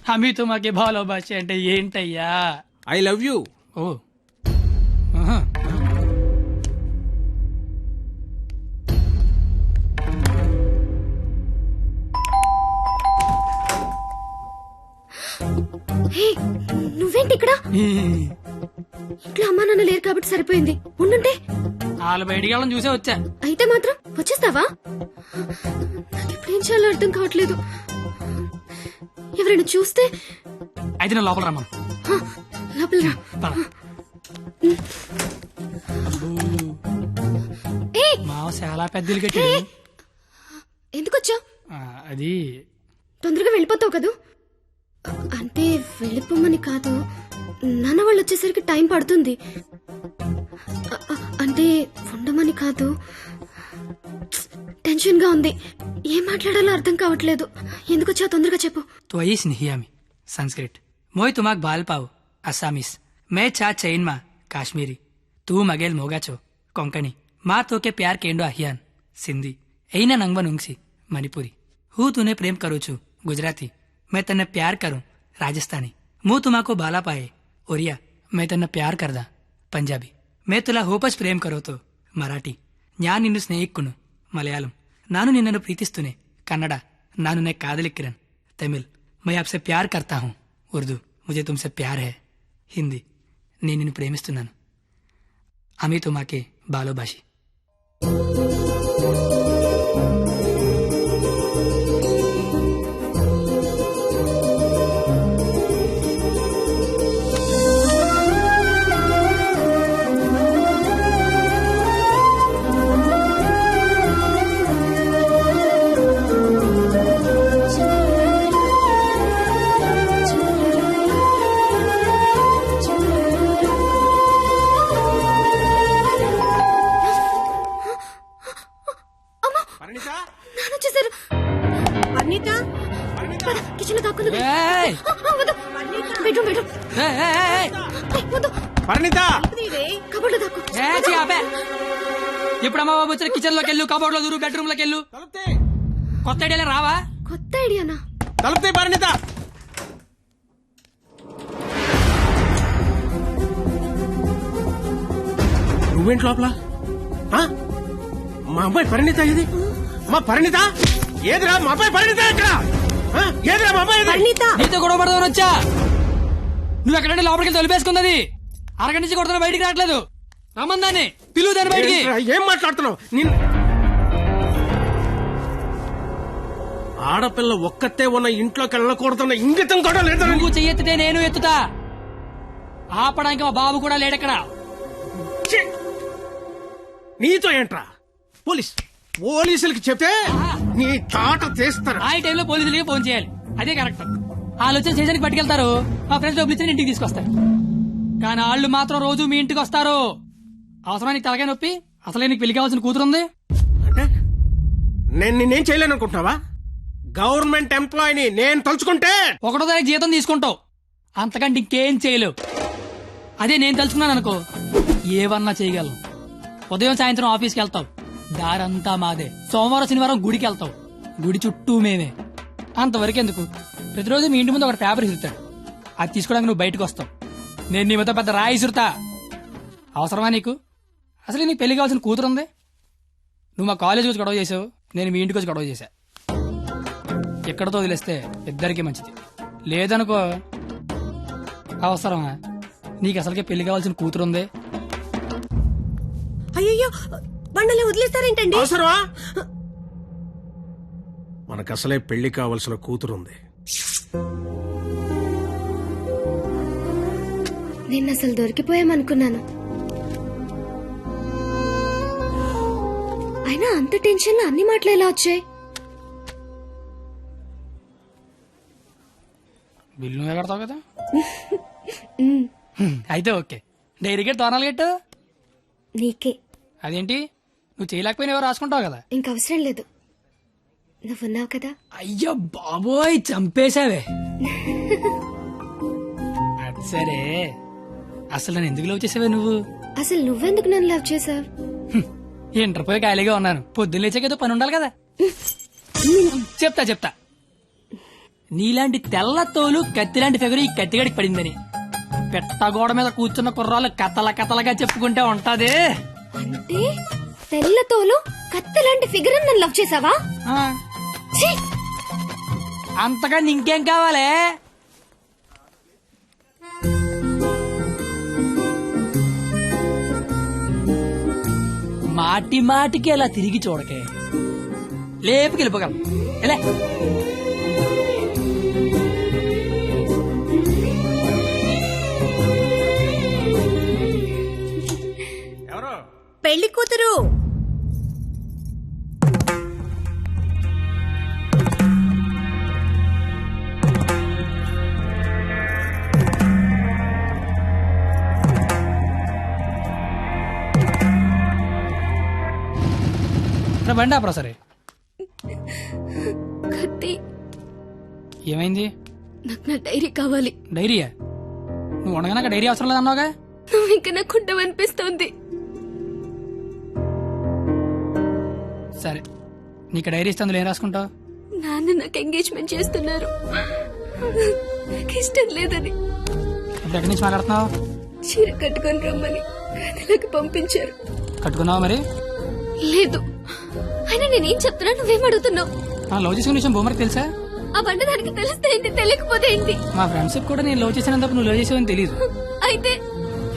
హమీ తుమాకి భాలోబాషి అంటే ఏంటయ్యా? I love you. ఓ ఆహా. హే, నువ్వేంటి ఇక్కడ? ఇంట్లో అమ్మా నాన్న లేరు కాబట్టి సరిపోయింది. ఉండుంటే వాళ్ళు బయటికి వెళ్ళడం చూసే వచ్చా. అయితే మాత్రం వచ్చేస్తావా? నాకు ఇప్పుడేం చేయాలో అర్థం కావట్లేదు. ఎవరైనా చూస్తే? అయితే నేను లోపల రమ్మను. హ, లోపల రా. పద. ఏయ్, మావ చాలా పెద్దలు కట్టాడు. ఎందుకు వచ్చావు? అది తొందరగా వెళ్ళిపోతావు కదూ? అంటే వెళ్ళిపోమని కాదు, నాన్న వాళ్ళు వచ్చేసరికి టైం పడుతుంది. అంటే ఉండమని కాదు, టెన్షన్ గా ఉంది. ఏం మాట్లాడాలో అర్థం కావట్లేదు. ఎందుకు వచ్చావు తొందరగా చెప్పు. तो आई स्नेहियामी संस्कृत मोय तुमाक बाल पाव असामीस मैं चा चैन मा काश्मीरी तू मगेल मोगाचो कोंकणी माँ तो के प्यार केंडो अहियान सिंधी ऐना नंगवन उंगसी मणिपुरी हूँ तूने प्रेम करू छू गुजराती मैं तन्ने प्यार करूं राजस्थानी मुँह तुमाको बाला पाए ओरिया मैं तन्ने प्यार करदा पंजाबी मैं तुला होपच प्रेम करो तो मराठी न्यान निन्नु स्नेहिक्कुनु मलयालम नानु निन्ननु प्रीतिस्तुने कन्नड नानु ने कादलिक्किरन तमिल मैं आपसे प्यार करता हूँ उर्दू मुझे तुमसे प्यार है हिंदी నేను నిన్ను ప్రేమిస్తున్నాను అమీ తుమాకే బాలోబాషి నాన్న వచ్చేసారు. పద, కిచెన్ లో దాక్కుందు. ఏయ్! Bedroom bedroom. వద్దు, పరిణిత, కబోర్డ్ లో దాక్కు. ఇప్పుడు అమ్మ బాబు వచ్చిన కిచెన్ లోకి వెళ్ళు కబోర్డ్ లో దూరు బెడ్రూమ్ లోకి వెళ్ళు కొత్త ఐడియా రావా కొత్త ఐడియానా? తలుపుతే పరిణిత. నువ్వేంటి లోపల? ఆ? మా అమ్మాయి పరిణిత ఇది? మా పరిణిత ఏదిరా? మా అమ్మాయి పరిణిత ఎక్కడ? ఆ? ఏదిరా మా అమ్మాయి? పరిణిత నీతో గొడవ పడదామని వచ్చా నువ్వు ఎక్కడంటే లోపలికి తొలిపేసుకున్నది అరగంట నుంచి కొడుతున్నా బయటికి రావట్లేదు రమ్మందాన్ని పిలువు దాన్ని బయటికి ఏంట్రా, ఏం మాట్లాడుతున్నావు? ఆడపిల్ల ఒక్కతే ఉన్న ఇంట్లోకి వెళ్ళకూడదన్న ఇంగితం కూడా లేదా? నువ్వు చెయ్యెత్తితే నేను ఎత్తుతా ఆపడానికి మా బాబు కూడా లేడెక్కడ ఛీ! నీతో ఏంట్రా? పోలీసులకి చెప్తే నీ తాట తీస్తారు. ఆ టైంలో పోలీసులకి ఫోన్ చేయాలి అదే కరెక్ట్ వాళ్ళు వచ్చి స్టేషన్కి పట్టుకెళ్తారు మా ఫ్రెండ్స్ డబ్బులు ఇచ్చి ఇంటికి తీసుకొస్తారు కానీ వాళ్ళు మాత్రం రోజు మీ ఇంటికి వస్తారు అవసరానికి తలకాయ నొప్పి అసలే నీకు పెళ్లి కావాల్సిన కూతురుంది అంటే నేను నిన్నేం చేయలేను అనుకుంటున్నావా? గవర్నమెంట్ ఎంప్లాయీని నేను తలుచుకుంటే 1వ తారీఖు జీతం తీసుకుంటావు అంతకంటే ఇంకేం చేయలేవు అదే నేను తలుచుకున్నాను అనుకో ఏవన్నా చేయగలను ఉదయం సాయంత్రం ఆఫీస్కి వెళ్తావు దారంతా మాదే సోమవారం శనివారం గుడికి వెళ్తావు గుడి చుట్టూ మేమే అంతవరకు ఎందుకు ప్రతిరోజు మీ ఇంటి ముందు ఒక పేపర్ ఇసురుతాడు అది తీసుకోవడానికి నువ్వు బయటకు వస్తావు నేను నీ మొత్తం పెద్ద రాయి ఇసురుతా అవసరమా నీకు అసలు నీకు పెళ్లి కావాల్సిన కూతురుంది నువ్వు మా కాలేజీ వచ్చి గొడవ చేసావు నేను మీ ఇంటికి వచ్చి గొడవ చేశా ఎక్కడితో వదిలేస్తే ఇద్దరికీ మంచిది లేదనుకో అవసరమా నీకు అసలుకే పెళ్లి కావాల్సిన కూతురుంది అయ్యో బండలే వదిలేస్తారేంటండి? అవసరమా? మనకు అసలే పెళ్లి కావలసిన కూతురుంది. నేను అసలు దొరికిపోయామనుకున్నాను. అయినా అంత టెన్షన్ లో అన్ని మాటలు ఎలా వచ్చాయి? బిల్లు నువ్వే కడతావు కదా అయితే ఓకే డైరీకి తోనాలు కట్టు నీకే. అదేంటి నువ్వు చేయలేకపోయినా ఎవరు రాసుకుంటావు కదా ఇంక అవసరం లేదు, నువ్వున్నావు కదా. అయ్యో బాబోయ్ చంపేశావే అది సరే అసలు నన్ను ఎందుకు లవ్ చేసావే నువ్వు అసలు నువ్వెందుకు నన్ను లవ్ చేసావు? ఇంటర్ పోయి ఖాళీగా ఉన్నాను పొద్దున్న లేచాకేదో పని ఉండాలి కదా చెప్తా నీలాంటి తెల్ల తోలు కత్తిలాంటి ఫిగర్ ఈ కత్తిగడికి పడిందని పెట్టగోడ మీద కూర్చున్న కుర్రాళ్ళు కథలుగా చెప్పుకుంటే ఉంటది. అంటే తెల్లతోలు కత్తిలాంటి ఫిగర్ నన్ను లవ్ చేసావా? ఆ, ఛీ! అంతగా ఇంకేం కావాలే? మాటి మాటికి అలా తిరిగి చూడకే, లేపుకి వెళ్ళిపోగలం. ఎలా ఎవరు? పెళ్లి కూతురు. బండి ఆపరా సరే. కత్తి, ఏమైంది? నాకు నా డైరీ కావాలి. డైరీయా? నువ్వు ఉండగా డైరీ అవసరం లేదన్నావుగా. నువ్వు ఇంకా నాకు ఉండవనిపిస్తోంది. సరే, నీకు డైరీ ఇస్తాను, ఏం రాసుకుంటావు? నాన్న నాకు ఎంగేజ్మెంట్ చేస్తున్నారు. నాకు ఇష్టం లేదని ఇప్పుడు ఎక్కడి నుంచి మాట్లాడుతున్నావు? చీర కట్టుకొని రమ్మని గదిలోకి పంపించారు. కట్టుకున్నావా మరి? లేదు. అయినా నేనేం చెప్తున్నా, నువ్వేం అడుగుతున్నావు? లవ్ చేసుకునే విషయం బొమ్మరికి తెలుసా? ఆ బండ దానికి తెలిస్తే ఏంటి, తెలియకపోతే ఏంటి? మా ఫ్రెండ్స్ కూడా నేను లవ్ చేసినందుకు నువ్వు లవ్ చేసావని తెలియదు. అయితే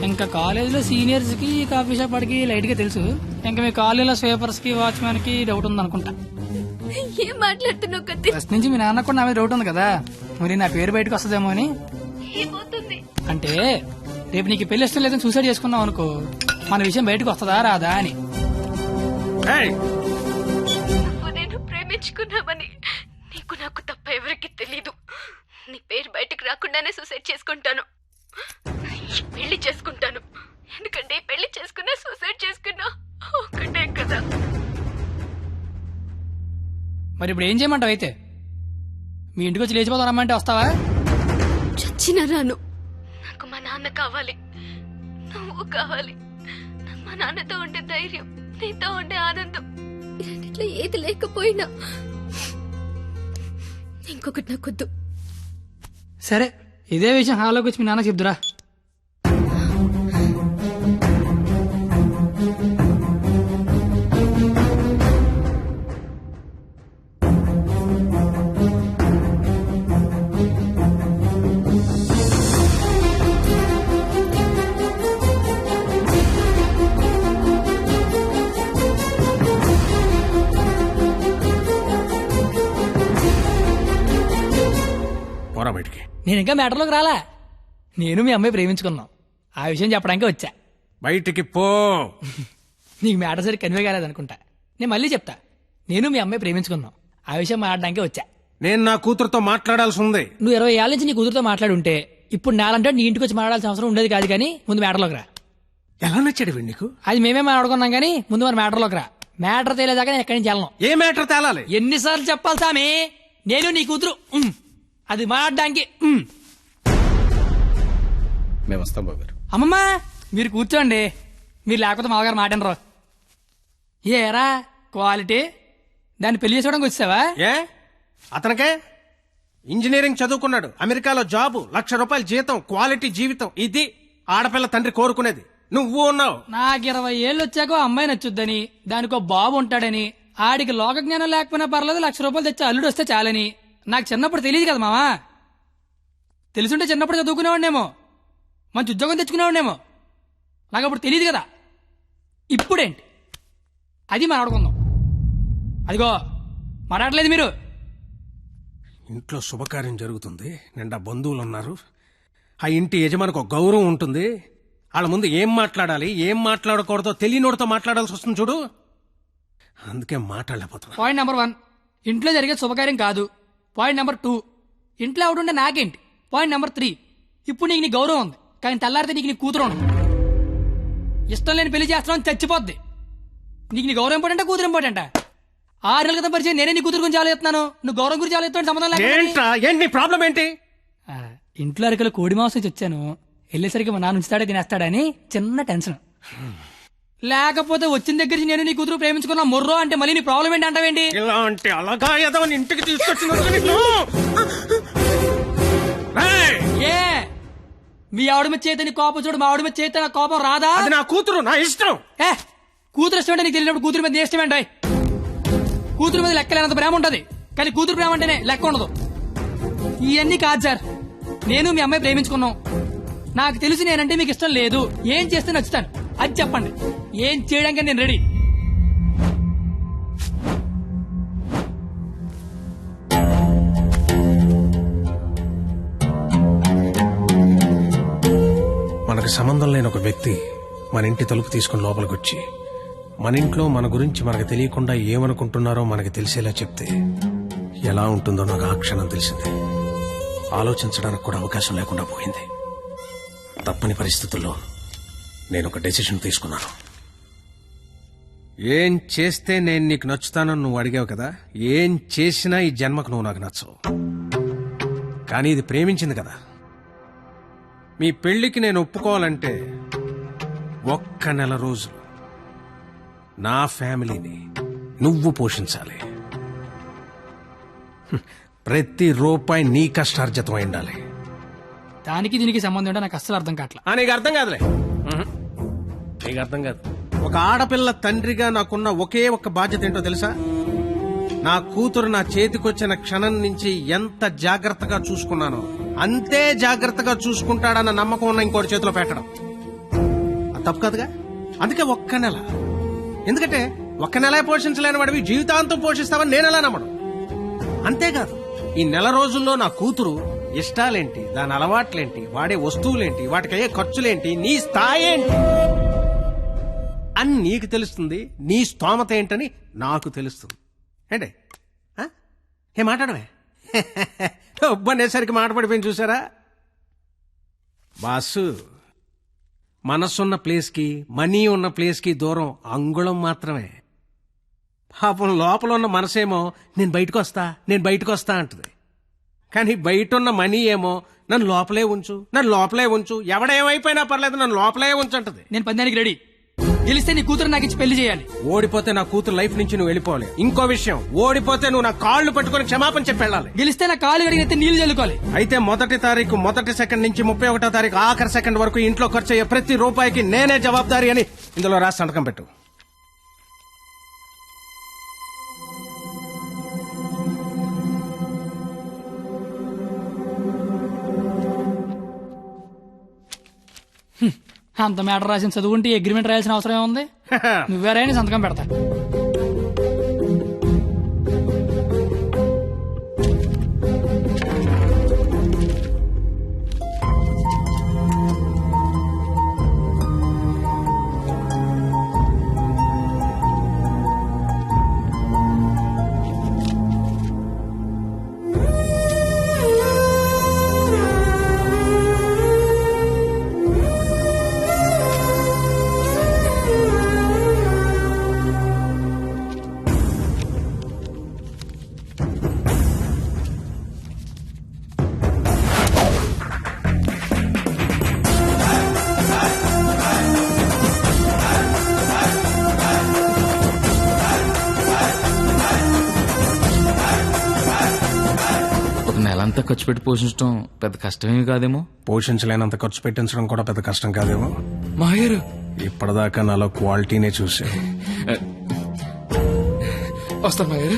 ఇంకా కాలేజీలో సీనియర్స్ కి కాఫీ షాప్ వాడికి లైట్ గా తెలుసు. ఇంకా మీ కాలేజీలో స్వీపర్స్ కి వాచ్మెన్ కి డౌట్ ఉంది అనుకుంటా. ఏం మాట్లాడుతున్నావు కత్తి? ఫస్ట్ నుంచి మీ నాన్న కూడా నా మీద డౌట్ ఉంది కదా, మరి నా పేరు బయటకు వస్తుందేమో అని. ఏమవుతుంది? అంటే రేపు నీకు పెళ్లి ఇష్టం లేదని సూసైడ్ చేసుకున్నావు అనుకో, మన విషయం బయటకు వస్తుందా రాదా అని. ఏయ్, నువ్వు నేను ప్రేమించుకున్నామని నీకు నాకు తప్ప ఎవరికి తెలీదు. నీ పేరు బయటకు రాకుండానే సూసైడ్ చేసుకుంటాను. పెళ్లి చేసుకుంటాను. ఎందుకంటే పెళ్లి చేసుకున్నా సూసైడ్ చేసుకున్నా ఒకటే కదా. మరి ఇప్పుడు ఏం చేయమంటావు? అయితే మీ ఇంటికి వచ్చి లేచిపోతాం రమ్మంటే వస్తావా? చచ్చిన రాను. నాకు మా నాన్న కావాలి, నువ్వు కావాలి. నాకు మా నాన్నతో ఉండే ధైర్యం, నీతో ఉండే ఆనందం, ఇట్లా ఏది లేకపోయినా ఇంకొకటి నాకొద్దు. సరే, ఇదే విషయం హాల్లోకి వచ్చి మీ నాన్న చెప్దురా. పోరా బయటికి. నేను ఇంకా మ్యాటర్లోకి రాలా. నేను మీ అమ్మాయి ప్రేమించుకున్నాం, ఆ విషయం చెప్పడానికి వచ్చా. బయటికి పో. నీకు మ్యాటర్ సరి కన్వే కాలేదనుకుంటా. నేను మళ్ళీ చెప్తా, నేను మీ అమ్మాయి ప్రేమించుకున్నాం, ఆ విషయం మాట్లాడడానికి వచ్చా. నేను నా కూతురుతో మాట్లాడాల్సి ఉంది. నువ్వు 20 ఏళ్ళ నుంచి నీ కూతురుతో మాట్లాడి ఉంటే ఇప్పుడు నాలంటే నీ ఇంటికి వచ్చి మాట్లాడాల్సిన అవసరం ఉండేది కాదు. కానీ ముందు మ్యాటర్లోకి రా. ఎలా నచ్చాడు వీడు నీకు? అది మేమే మాట్లాడుకున్నాం, కానీ ముందు మన మ్యాటర్లోకి రా. మ్యాటర్ తేలేదాకా నేను ఎక్కడి నుంచి వెళ్ళను. ఏ మ్యాటర్ తేలాలి? ఎన్నిసార్లు చెప్పాలి సామి, నేను నీ కూతురు అది మాట్లాడడానికి. మేము వస్తాం బాబు గారు. అమ్మమ్మ మీరు కూర్చోండి, మీరు లేకపోతే మామగారు మాటనరు. ఏరా క్వాలిటీ, దాన్ని పెళ్లి చేసుకోవడానికి వచ్చావా? ఏ అతనికే ఇంజనీరింగ్ చదువుకున్నాడు, అమెరికాలో జాబు, ₹1,00,000 జీతం, క్వాలిటీ జీవితం. ఇది ఆడపిల్ల తండ్రి కోరుకునేది. నువ్వు ఉన్నావు. నాకు 20 ఏళ్ళు వచ్చాకో అమ్మాయి నచ్చుద్దని, దానికో బాబు ఉంటాడని, ఆడికి లోక జ్ఞానం లేకపోయినా పర్లేదు ₹1,00,000 తెచ్చి అల్లుడు వస్తే చాలని నాకు చిన్నప్పుడు తెలియదు కదా మావా. తెలుసుంటే చిన్నప్పుడు చదువుకునేవాడినేమో, మంచి ఉద్యోగం తెచ్చుకునేవాడినేమో. నాకు అప్పుడు తెలియదు కదా. ఇప్పుడేంటి అది మాట్లాడుకుందాం. అదిగో మాట్లాడలేదు మీరు. ఇంట్లో శుభకార్యం జరుగుతుంది, నిండా బంధువులు ఉన్నారు. ఆ ఇంటి యజమానికి ఒక గౌరవం ఉంటుంది. వాళ్ళ ముందు ఏం మాట్లాడాలి ఏం మాట్లాడకూడదో తెలియనోడితో మాట్లాడాల్సి వస్తుంది చూడు. అందుకే మాట్లాడలేకపోతున్నా. పాయింట్ నెంబర్ 1, ఇంట్లో జరిగే శుభకార్యం కాదు. పాయింట్ నెంబర్ 2, ఇంట్లో ఎవడుంటే నాకేంటి. పాయింట్ నెంబర్ 3, ఇప్పుడు నీకు నీ గౌరవం ఉంది, కానీ తెల్లారితే నీకు నీ కూతురు ఉంది. ఇష్టం లేని పెళ్లి చేస్తున్నావు, చచ్చిపోద్ది. నీకు నీ గౌరవం ఇంపార్టెంటా కూతురు ఇంపార్టెంటా? 6 నెలల క్రితం పరిచయం నేనే నీ కూతురు గురించి ఆలోచిస్తున్నాను, నువ్వు గౌరవం గురించి ఆలోచిస్తాను. సంబంధం ఏంట్రా, ఏంటి నీ ప్రాబ్లం ఏంటి? ఇంట్లో అరకలు కోడి మాంసం వచ్చాను, వెళ్ళేసరికి మా నాన్న ఉంచుతాడే తినేస్తాడని చిన్న టెన్షన్. లేకపోతే వచ్చిన దగ్గర నుంచి నేను నీ కూతురు ప్రేమించుకున్నా మొర్రో అంటే మళ్ళీ నీ ప్రాబ్లం ఏంటి అంటావేంటి? ఇలాంటి అలాగా ఏదో ఇంటికి తీసుకొచ్చినందుకు నిన్ను. రేయ్! ఏ మీ ఆవిడ మీద చేత నీ కోపం చూడు, మా ఆవిడ మీద చేత నా కోపం రాదా? అది నా కూతురు, నా ఇష్టం. ఏ కూతురు ఇష్టం అంటే నీకు తెలియనప్పుడు కూతురు మీద నీ ఇష్టం ఏంటి? కూతురు మీద లెక్కలేనంత ప్రేమ ఉంటది, కానీ కూతురు ప్రేమ అంటేనే లెక్క ఉండదు. ఇవన్నీ కాదు సార్, నేను మీ అమ్మాయి ప్రేమించుకున్నాం. నాకు తెలిసి నేనంటే మీకు ఇష్టం లేదు. ఏం చేస్తే నచ్చుతాను అది చెప్పండి. ఏం చేయడానికి నేను రెడీ. మనకు సంబంధం లేని ఒక వ్యక్తి మన ఇంటి తలుపు తీసుకుని లోపలికి వచ్చి మన ఇంట్లో మన గురించి మనకు తెలియకుండా ఏమనుకుంటున్నారో మనకి తెలిసేలా చెప్తే ఎలా ఉంటుందో నాకు ఆ క్షణం తెలిసింది. ఆలోచించడానికి కూడా అవకాశం లేకుండా పోయింది. తప్పని పరిస్థితుల్లో నేను ఒక డెసిషన్ తీసుకున్నాను. ఏం చేస్తే నేను నీకు నచ్చుతానని నువ్వు అడిగావు కదా, ఏం చేసినా ఈ జన్మకు నువ్వు నాకు నచ్చవు. కానీ ఇది ప్రేమించింది కదా. మీ పెళ్లికి నేను ఒప్పుకోవాలంటే ఒక్క నెల రోజులు నా ఫ్యామిలీని నువ్వు పోషించాలి. ప్రతి రూపాయి నీ కష్టార్జితం అయి ఉండాలి. దానికి దీనికి సంబంధం ఏంటో నాకు అస్సలు అర్థం కావట్లా. నీకు అర్థం కాదులే. నీకు అర్థం కాదు. ఒక ఆడపిల్ల తండ్రిగా నాకున్న ఒకే ఒక్క బాధ్యత ఏంటో తెలుసా? నా కూతురు నా చేతికొచ్చిన క్షణం నుంచి ఎంత జాగ్రత్తగా చూసుకున్నానో అంతే జాగ్రత్తగా చూసుకుంటాడన్న నమ్మకం ఉన్న ఇంకోటి చేతిలో పెట్టడం. అది తప్పు కాదుగా. అందుకే ఒక్క నెల. ఎందుకంటే ఒక్క నెల పోషించలేని వాడివి జీవితాంతం పోషిస్తావని నేను ఎలా నమ్మను. అంతేకాదు, ఈ నెల రోజుల్లో నా కూతురు ఇష్టాలేంటి, దాని అలవాట్లేంటి, వాడే వస్తువులేంటి, వాటికయ్యే ఖర్చులేంటి, నీ స్థాయి ఏంటి అని నీకు తెలుస్తుంది. నీ స్తోమత ఏంటని నాకు తెలుస్తుంది. ఏంటి ఏ మాట్లాడమే ఒబ్బనేసరికి మాటపడిపోయింది చూసారా? బాసు, మనసున్న ప్లేస్కి మనీ ఉన్న ప్లేస్కి దూరం అంగుళం మాత్రమే. పాపం లోపల ఉన్న మనసేమో నేను బయటకు వస్తా అంటది. కానీ బయట ఉన్న మనీ ఏమో నన్ను లోపలే ఉంచు ఎవడేమైపోయినా పర్లేదు నన్ను లోపలే ఉంచంటది. నేను పందానికి రెడీ. గెలిస్తే నీ కూతురు నాకు ఇచ్చి పెళ్లి చేయాలి. ఓడిపోతే నా కూతురు లైఫ్ నుంచి నువ్వు వెళ్ళిపోవాలి. ఇంకో విషయం, ఓడిపోతే నువ్వు నా కాళ్ళు పట్టుకొని క్షమాపణ చెప్పి వెళ్ళాలి. గెలిస్తే నా కాళ్ళు కడిగితే నీళ్లు చల్లుకోవాలి. అయితే మొదటి తారీఖు మొదటి సెకండ్ నుంచి 31వ తారీఖు ఆఖరి సెకండ్ వరకు ఇంట్లో ఖర్చు అయ్యే ప్రతి రూపాయికి నేనే జవాబారి అని ఇందులో రాసి సంతకం పెట్టు. అంత మ్యాటర్ రాసిన చదువుకుంటే అగ్రిమెంట్ రాయాల్సిన అవసరం ఏముంది? నువ్వేరైనా సంతకం పెడతా. నెలంతా ఖర్చు పెట్టి పోషించడం పెద్ద కష్టమేమి కాదేమో. పోషించలేనంత ఖర్చు పెట్టించడం కూడా పెద్ద కష్టం కాదేమో. మాయర్ ఇప్పటిదాకా నాలో క్వాలిటీనే చూసే వస్తాను మాయర్.